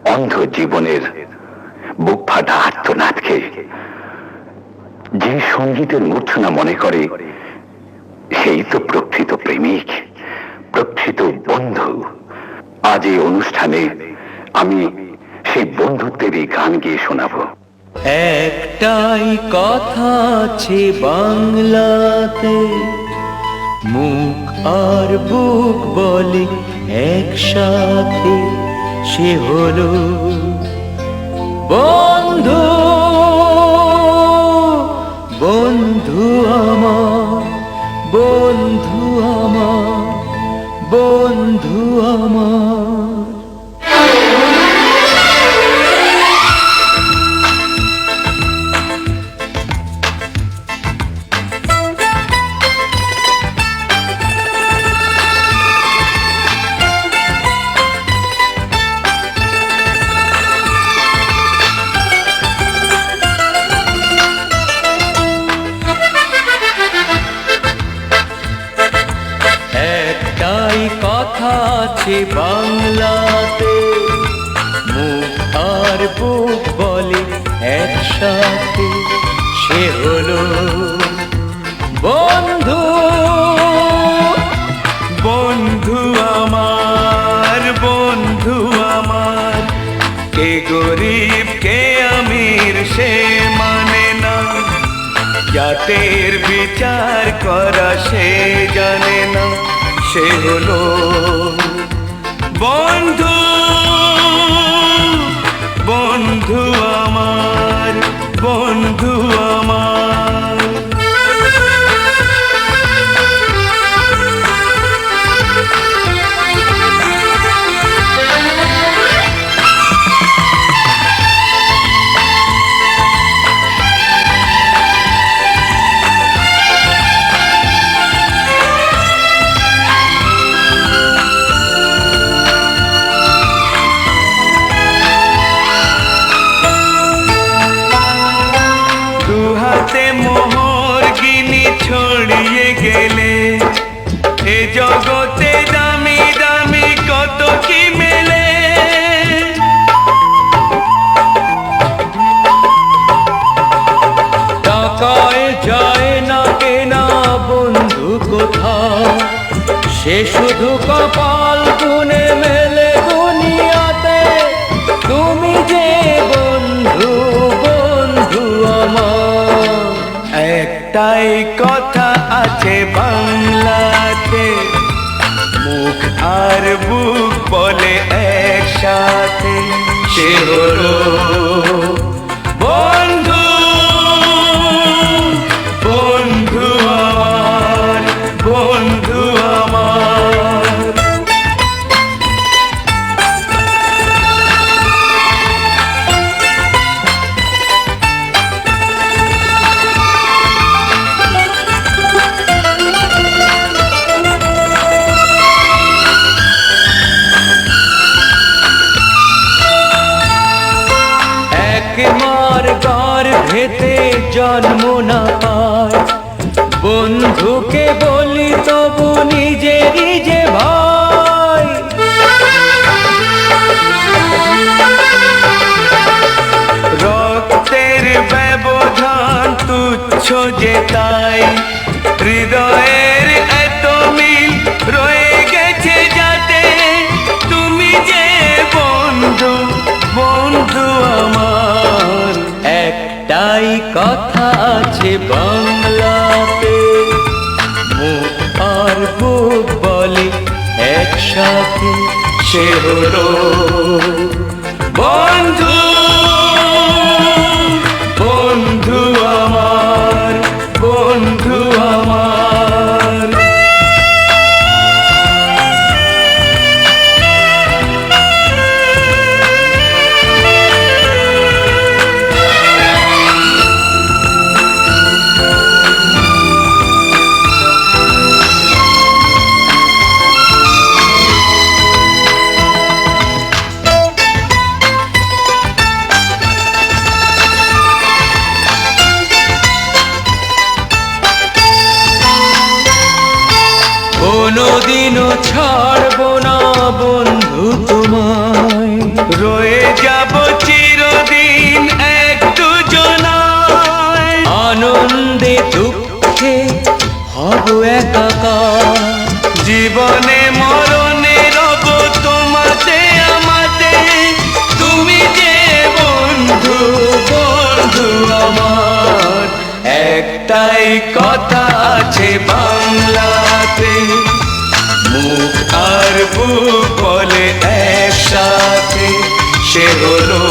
অন্ধ জীবনের বুক ফাটা আর্তনাদকে যে সঙ্গীতের মূর্ছনা মনে করে, সেই তো প্রকৃত প্রেমিক, প্রকৃত বন্ধু। আজ এই অনুষ্ঠানে আমি সেই বন্ধুত্বেরই গান গিয়ে শোনাবো। একটাই কথা আছে বাংলাতে, মুখ আর বুক বলে একসাথে, সে হলো বন্ধু। বন্ধু আমার, বন্ধু আমার, বন্ধু আমার। কথা আছে বাংলাতে, মুখ আর বুক বলে একসাথে, সে হলো বন্ধু। বন্ধু আমার, বন্ধু আমার, কে গরিব কে আমির সে মানে না, জাতের বিচার করা সে জানে না, সে হলো বন্ধু। বন্ধু আমার, বন্ধু আমার। মোহর গিনি ছড়িয়ে গেলে এ জগতে দামি দামি কত কি মেলে। টাকায় যায় না কেনা বন্ধু কোথাও, সে শুধু কপাল গুনে মেলে দুনিয়াতে। তুমি যে বন্ধু, বন্ধু আমার। একটাই কথা আছে বাংলাতে, মুখ আর বুক বলে একসাথে, সে হলো বন্ধু। বন্ধু আমার, বন্ধু আমার। মার গর্ভেতে জন্ম না পায়, বন্ধুকে বলি তবু নিজেরই যে ভাই। রক্তের ব্যবধান তুচ্ছ যে তাই, হৃদয়ের এত মিল রয়ে গেছে যাতে। তুমি যে বন্ধু, বন্ধু আমার। একটাই কথা আছে বাংলাতে, মুখ আর বুক বলে একসাথে, সে হলো বন্ধু। বন্ধু আমার, বন্ধু আমার। কোনোদিনও ছাড়বো না বন্ধু তোমায়। রয়ে যাব চিরদিন এক দুজনায়, আনন্দে দুঃখে হব একাকার, জীবনে মরণে রব তোমাতে আমাতে, তুমি যে বন্ধু বন্ধু আমার। একটাই কথা আছে বাংলাতে, মুখ আর বুক বলে একসাথে, সে হলো